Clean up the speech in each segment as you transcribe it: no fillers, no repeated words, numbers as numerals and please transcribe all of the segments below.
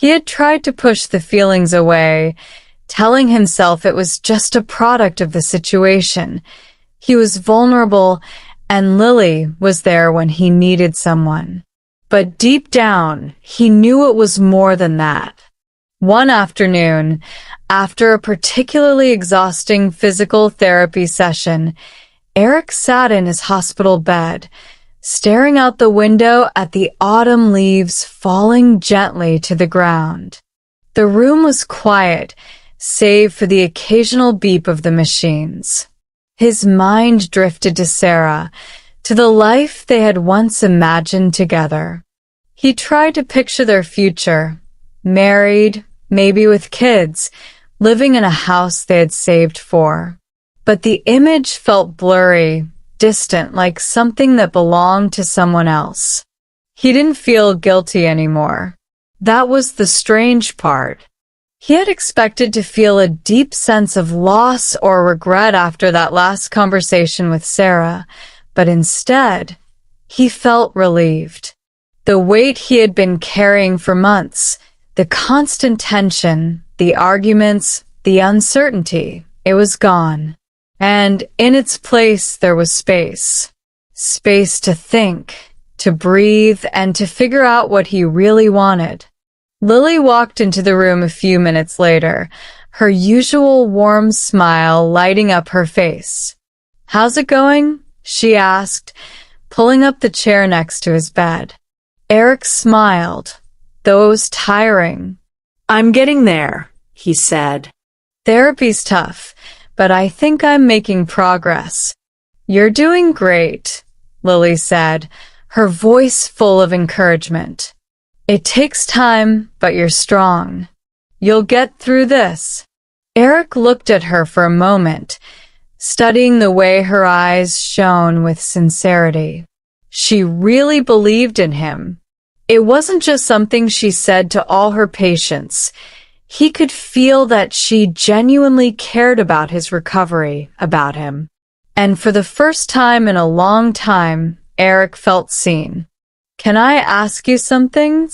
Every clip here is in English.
He had tried to push the feelings away, telling himself it was just a product of the situation. He was vulnerable, and Lily was there when he needed someone. But deep down, he knew it was more than that. One afternoon, after a particularly exhausting physical therapy session, Eric sat in his hospital bed, staring out the window at the autumn leaves falling gently to the ground. The room was quiet, save for the occasional beep of the machines. His mind drifted to Sarah, to the life they had once imagined together. He tried to picture their future, married, maybe with kids, living in a house they had saved for. But the image felt blurry, distant, like something that belonged to someone else. He didn't feel guilty anymore. That was the strange part. He had expected to feel a deep sense of loss or regret after that last conversation with Sarah, but instead, he felt relieved. The weight he had been carrying for months, the constant tension, the arguments, the uncertainty, it was gone. And in its place, there was space. Space to think, to breathe, and to figure out what he really wanted. Lily walked into the room a few minutes later, her usual warm smile lighting up her face. "How's it going?" she asked, pulling up the chair next to his bed. Eric smiled, though it was tiring. "I'm getting there," he said. "Therapy's tough, but I think I'm making progress." "You're doing great," Lily said, her voice full of encouragement. "It takes time, but you're strong. You'll get through this." Eric looked at her for a moment, studying the way her eyes shone with sincerity. She really believed in him. It wasn't just something she said to all her patients. He could feel that she genuinely cared about his recovery, about him. And for the first time in a long time, Eric felt seen. "Can I ask you something?"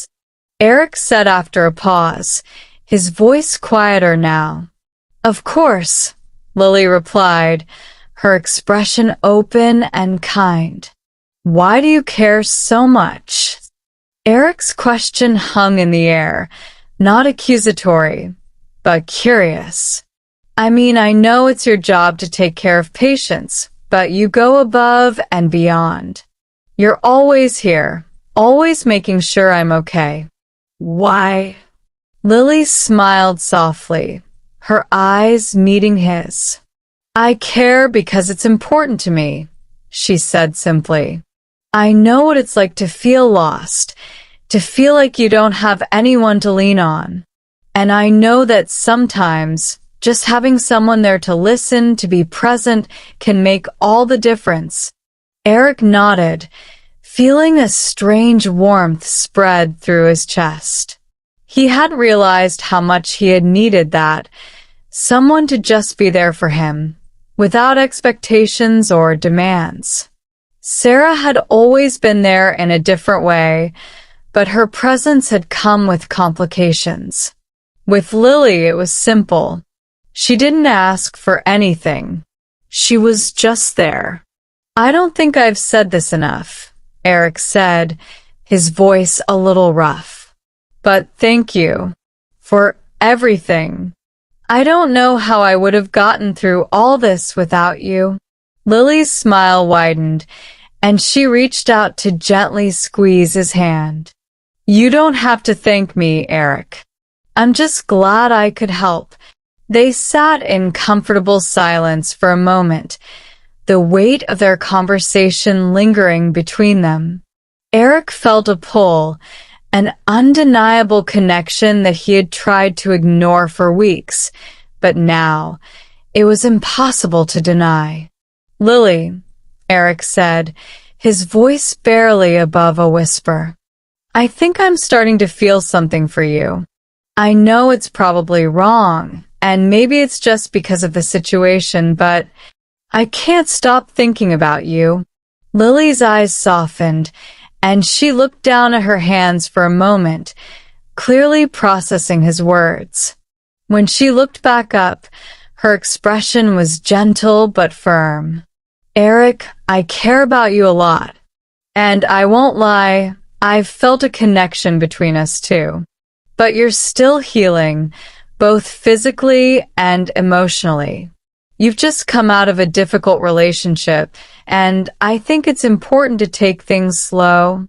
Eric said after a pause, his voice quieter now. "Of course," Lily replied, her expression open and kind. "Why do you care so much?" Eric's question hung in the air, not accusatory, but curious. "I mean, I know it's your job to take care of patients, but you go above and beyond. You're always here, always making sure I'm okay." "Why?" Lily smiled softly, her eyes meeting his. "I care because it's important to me," she said simply. "I know what it's like to feel lost, to feel like you don't have anyone to lean on. And I know that sometimes just having someone there to listen, to be present, can make all the difference." Eric nodded, feeling a strange warmth spread through his chest. He had realized how much he had needed that, someone to just be there for him, without expectations or demands. Sarah had always been there in a different way, but her presence had come with complications. With Lily, it was simple. She didn't ask for anything. She was just there. "I don't think I've said this enough," Eric said, his voice a little rough. "But thank you for everything. I don't know how I would have gotten through all this without you." Lily's smile widened, and she reached out to gently squeeze his hand. "You don't have to thank me, Eric. I'm just glad I could help." They sat in comfortable silence for a moment, the weight of their conversation lingering between them. Eric felt a pull, an undeniable connection that he had tried to ignore for weeks, but now it was impossible to deny. "Lily," Eric said, his voice barely above a whisper, "I think I'm starting to feel something for you. I know it's probably wrong, and maybe it's just because of the situation, but I can't stop thinking about you." Lily's eyes softened, and she looked down at her hands for a moment, clearly processing his words. When she looked back up, her expression was gentle but firm. Eric, I care about you a lot. And I won't lie, I've felt a connection between us too. But you're still healing, both physically and emotionally. You've just come out of a difficult relationship, and I think it's important to take things slow.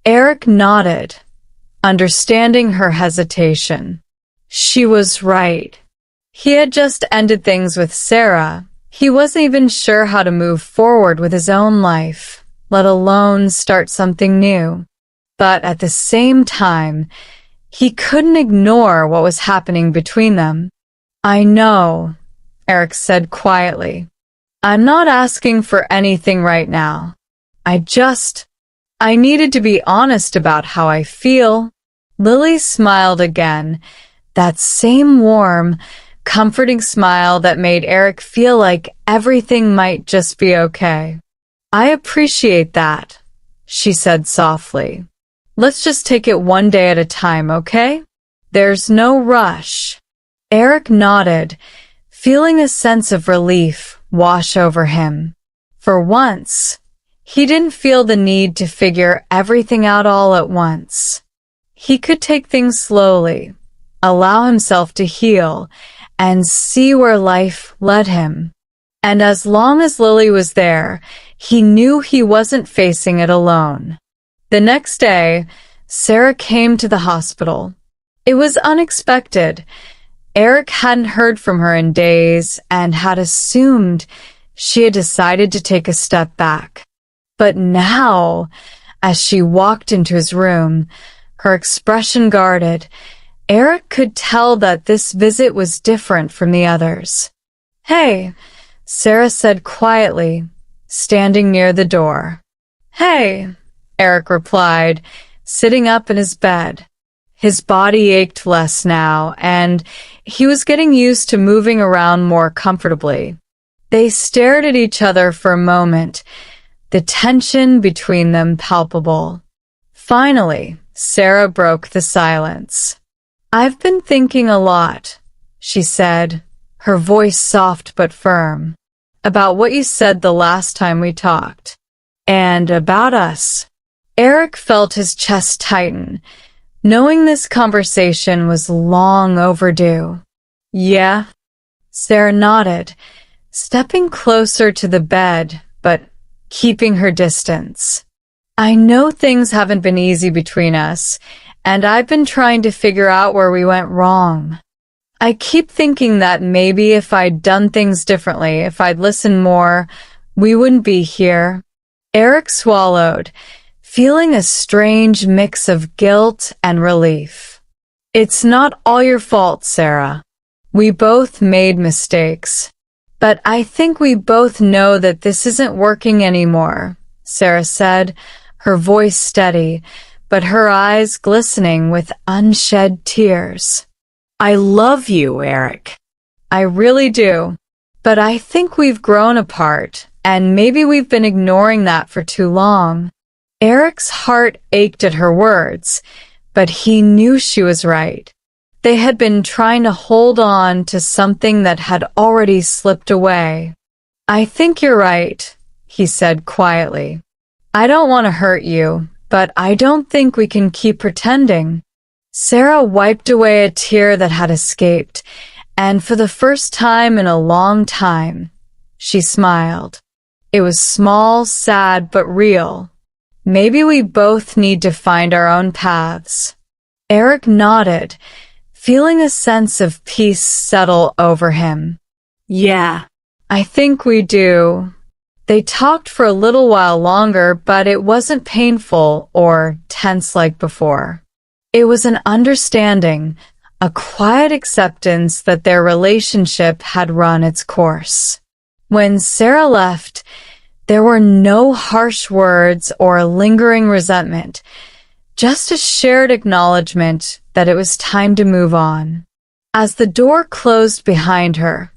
Eric nodded, understanding her hesitation. She was right. He had just ended things with Sarah. He wasn't even sure how to move forward with his own life, let alone start something new. But at the same time, he couldn't ignore what was happening between them. I know, Eric said quietly. I'm not asking for anything right now. I needed to be honest about how I feel. Lily smiled again, that same warm, comforting smile that made Eric feel like everything might just be okay. I appreciate that, she said softly. Let's just take it one day at a time, okay? There's no rush. Eric nodded, feeling a sense of relief wash over him. For once, he didn't feel the need to figure everything out all at once. He could take things slowly, allow himself to heal, and see where life led him. And as long as Lily was there, he knew he wasn't facing it alone. The next day, Sarah came to the hospital. It was unexpected. Eric hadn't heard from her in days and had assumed she had decided to take a step back. But now, as she walked into his room, her expression guarded, Eric could tell that this visit was different from the others. Hey, Sarah said quietly, standing near the door. Hey, Eric replied, sitting up in his bed. His body ached less now, and he was getting used to moving around more comfortably. They stared at each other for a moment, the tension between them palpable. Finally, Sarah broke the silence. I've been thinking a lot, she said, her voice soft but firm, about what you said the last time we talked. And about us. Eric felt his chest tighten, knowing this conversation was long overdue. Yeah? Sarah nodded, stepping closer to the bed, but keeping her distance. I know things haven't been easy between us, and I've been trying to figure out where we went wrong. I keep thinking that maybe if I'd done things differently, if I'd listened more, we wouldn't be here. Eric swallowed, feeling a strange mix of guilt and relief. It's not all your fault, Sarah. We both made mistakes. But I think we both know that this isn't working anymore, Sarah said, her voice steady, but her eyes glistening with unshed tears. I love you, Eric. I really do. But I think we've grown apart, and maybe we've been ignoring that for too long. Eric's heart ached at her words, but he knew she was right. They had been trying to hold on to something that had already slipped away. I think you're right, he said quietly. I don't want to hurt you, but I don't think we can keep pretending. Sarah wiped away a tear that had escaped, and for the first time in a long time, she smiled. It was small, sad, but real. Maybe we both need to find our own paths. Eric nodded, feeling a sense of peace settle over him. Yeah, I think we do. They talked for a little while longer, but it wasn't painful or tense like before. It was an understanding, a quiet acceptance that their relationship had run its course. When Sarah left, there were no harsh words or lingering resentment, just a shared acknowledgement that it was time to move on. As the door closed behind her,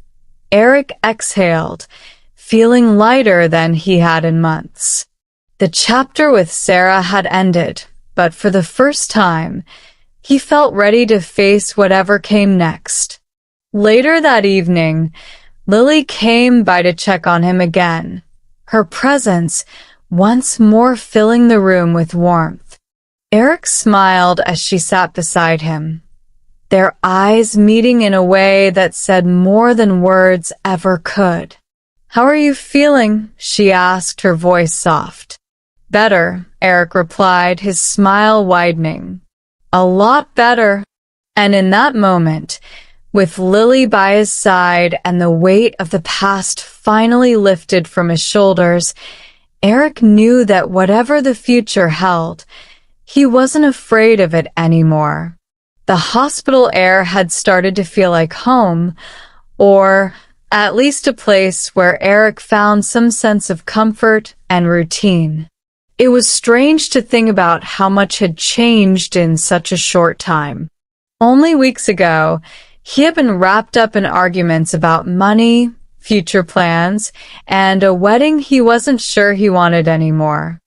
Eric exhaled, feeling lighter than he had in months. The chapter with Sarah had ended, but for the first time, He felt ready to face whatever came next. Later that evening, Lily came by to check on him again, her presence once more filling the room with warmth. Eric smiled as she sat beside him, their eyes meeting in a way that said more than words ever could. "How are you feeling?" she asked, her voice soft. "Better," Eric replied, his smile widening. "A lot better." And in that moment, with Lily by his side and the weight of the past finally lifted from his shoulders, Eric knew that whatever the future held, he wasn't afraid of it anymore. The hospital air had started to feel like home, or at least a place where Eric found some sense of comfort and routine. It was strange to think about how much had changed in such a short time. Only weeks ago, he had been wrapped up in arguments about money, future plans, and a wedding he wasn't sure he wanted anymore.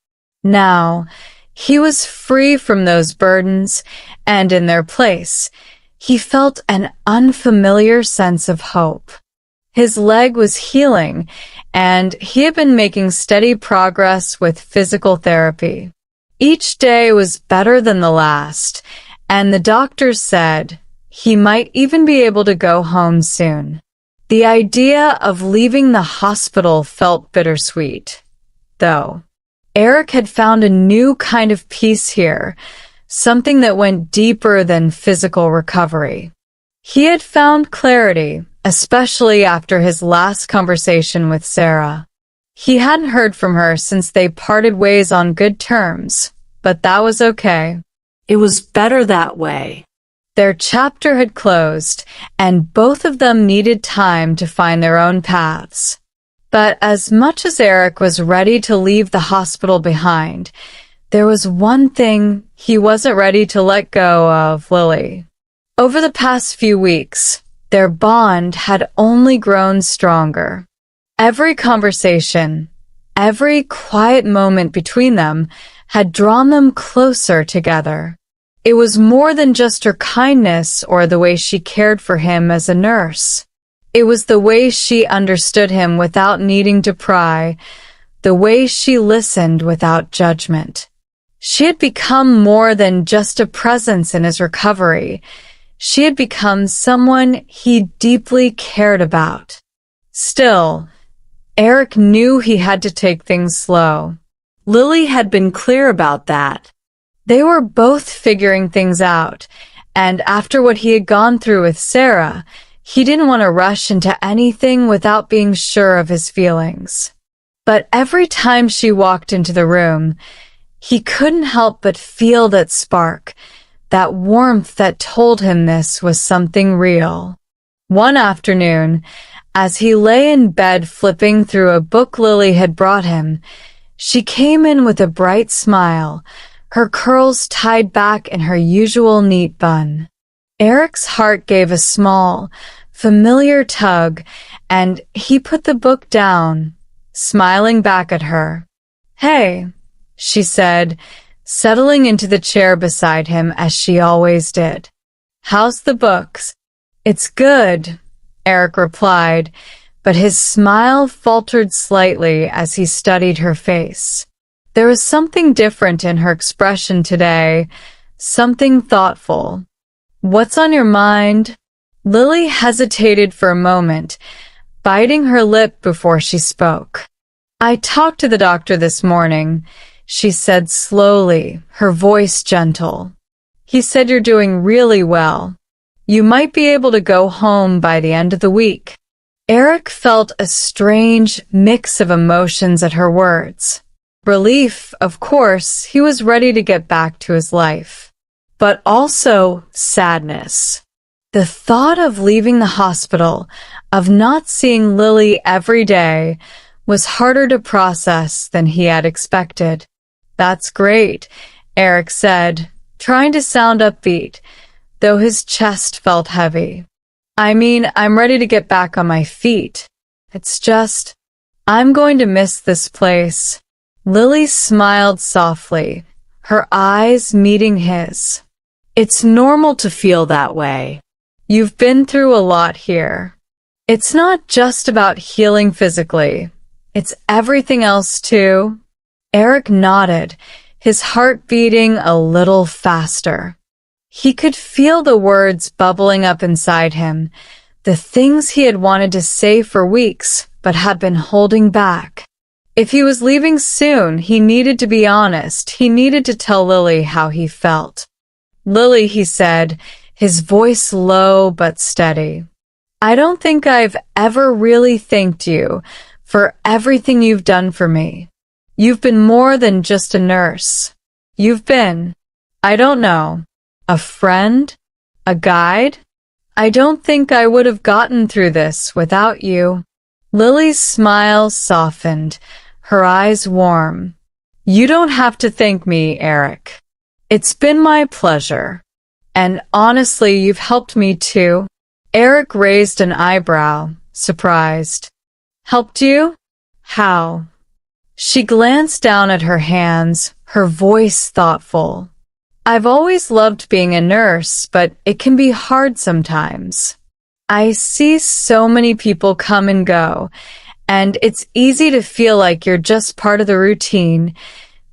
Now, he was free from those burdens, and in their place, he felt an unfamiliar sense of hope. His leg was healing, and he had been making steady progress with physical therapy. Each day was better than the last, and the doctors said he might even be able to go home soon. The idea of leaving the hospital felt bittersweet, though. Eric had found a new kind of peace here, something that went deeper than physical recovery. He had found clarity, especially after his last conversation with Sarah. He hadn't heard from her since they parted ways on good terms, but that was okay. It was better that way. Their chapter had closed, and both of them needed time to find their own paths. But as much as Eric was ready to leave the hospital behind, there was one thing he wasn't ready to let go of: Lily. Over the past few weeks, their bond had only grown stronger. Every conversation, every quiet moment between them had drawn them closer together. It was more than just her kindness or the way she cared for him as a nurse. It was the way she understood him without needing to pry, the way she listened without judgment. She had become more than just a presence in his recovery. She had become someone he deeply cared about. Still, Eric knew he had to take things slow. Lily had been clear about that. They were both figuring things out, and after what he had gone through with Sarah, he didn't want to rush into anything without being sure of his feelings. But every time she walked into the room, he couldn't help but feel that spark, that warmth that told him this was something real. One afternoon, as he lay in bed flipping through a book Lily had brought him, she came in with a bright smile, her curls tied back in her usual neat bun. Eric's heart gave a small, familiar tug, and he put the book down, smiling back at her. "Hey," she said, settling into the chair beside him as she always did. "How's the books?" "It's good," Eric replied, but his smile faltered slightly as he studied her face. There was something different in her expression today, something thoughtful. "What's on your mind?" Lily hesitated for a moment, biting her lip before she spoke. "I talked to the doctor this morning," she said slowly, her voice gentle. "He said you're doing really well. You might be able to go home by the end of the week." Eric felt a strange mix of emotions at her words. Relief, of course, he was ready to get back to his life. But also sadness. The thought of leaving the hospital, of not seeing Lily every day, was harder to process than he had expected. "That's great," Eric said, trying to sound upbeat, though his chest felt heavy. "I mean, I'm ready to get back on my feet. It's just, I'm going to miss this place." Lily smiled softly, her eyes meeting his. It's normal to feel that way. You've been through a lot here. It's not just about healing physically. It's everything else too. Eric nodded, his heart beating a little faster. He could feel the words bubbling up inside him, the things he had wanted to say for weeks but had been holding back. If he was leaving soon, he needed to be honest. He needed to tell Lily how he felt. Lily, he said, his voice low but steady. I don't think I've ever really thanked you for everything you've done for me. You've been more than just a nurse. You've been, I don't know, a friend? A guide? I don't think I would have gotten through this without you. Lily's smile softened, her eyes warm. You don't have to thank me, Eric. It's been my pleasure. And honestly, you've helped me too. Eric raised an eyebrow, surprised. Helped you? How? She glanced down at her hands, her voice thoughtful. I've always loved being a nurse, but it can be hard sometimes. I see so many people come and go, and it's easy to feel like you're just part of the routine,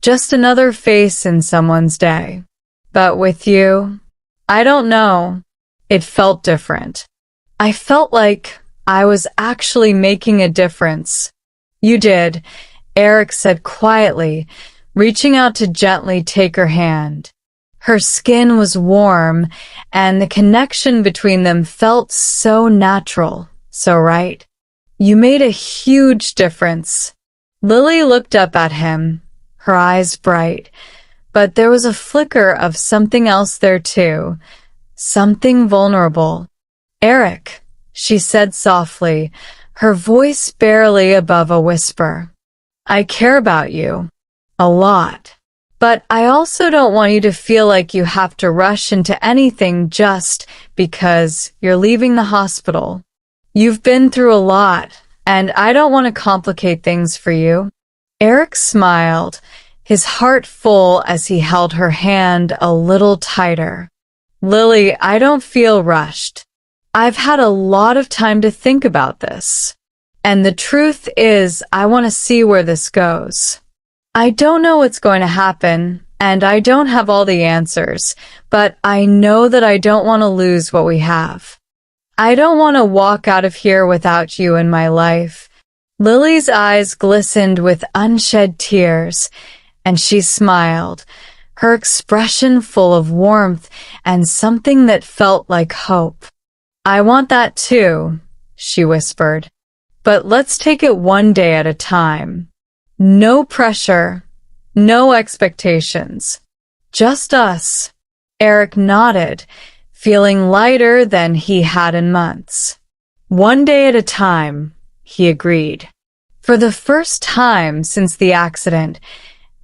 just another face in someone's day. But with you, I don't know. It felt different. I felt like I was actually making a difference. You did, Eric said quietly, reaching out to gently take her hand. Her skin was warm, and the connection between them felt so natural, so right. You made a huge difference. Lily looked up at him, her eyes bright, but there was a flicker of something else there too, something vulnerable. Eric, she said softly, her voice barely above a whisper. I care about you. A lot. But I also don't want you to feel like you have to rush into anything just because you're leaving the hospital. You've been through a lot, and I don't want to complicate things for you. Eric smiled, his heart full as he held her hand a little tighter. Lily, I don't feel rushed. I've had a lot of time to think about this. And the truth is, I want to see where this goes. I don't know what's going to happen, and I don't have all the answers, but I know that I don't want to lose what we have. I don't want to walk out of here without you in my life. Lily's eyes glistened with unshed tears, and she smiled, her expression full of warmth and something that felt like hope. I want that too, she whispered. But let's take it one day at a time. No pressure, no expectations. Just us. Eric nodded, feeling lighter than he had in months. One day at a time, he agreed. For the first time since the accident,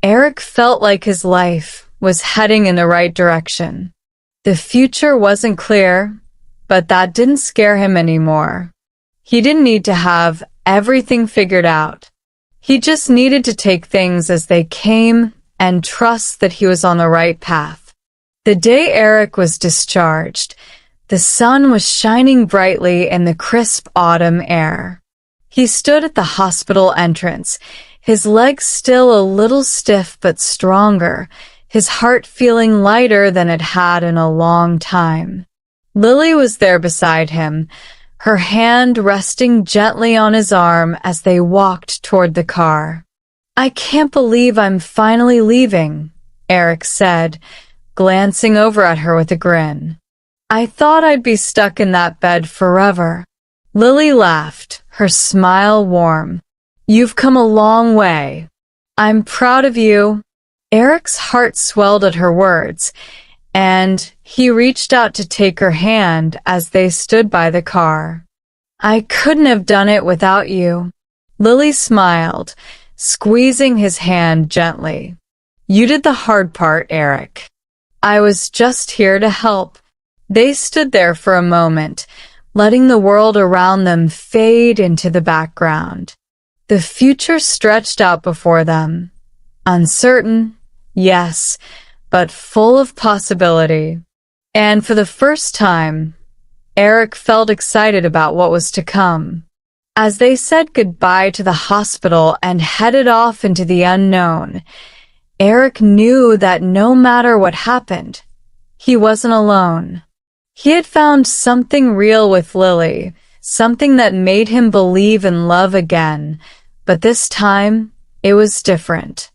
Eric felt like his life was heading in the right direction. The future wasn't clear, but that didn't scare him anymore. He didn't need to have everything figured out. He just needed to take things as they came and trust that he was on the right path. The day Eric was discharged, the sun was shining brightly in the crisp autumn air. He stood at the hospital entrance, his legs still a little stiff but stronger, his heart feeling lighter than it had in a long time. Lily was there beside him, her hand resting gently on his arm as they walked toward the car. I can't believe I'm finally leaving, Eric said, glancing over at her with a grin. I thought I'd be stuck in that bed forever. Lily laughed, her smile warm. You've come a long way. I'm proud of you. Eric's heart swelled at her words, and he reached out to take her hand as they stood by the car. I couldn't have done it without you. Lily smiled, squeezing his hand gently. You did the hard part, Eric. I was just here to help. They stood there for a moment, letting the world around them fade into the background. The future stretched out before them. Uncertain, yes, but full of possibility. And for the first time, Eric felt excited about what was to come. As they said goodbye to the hospital and headed off into the unknown, Eric knew that no matter what happened, he wasn't alone. He had found something real with Lily, something that made him believe in love again, but this time, it was different.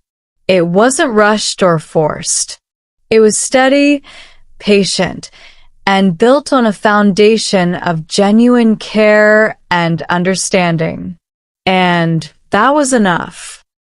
It wasn't rushed or forced. It was steady, patient, and built on a foundation of genuine care and understanding. And that was enough.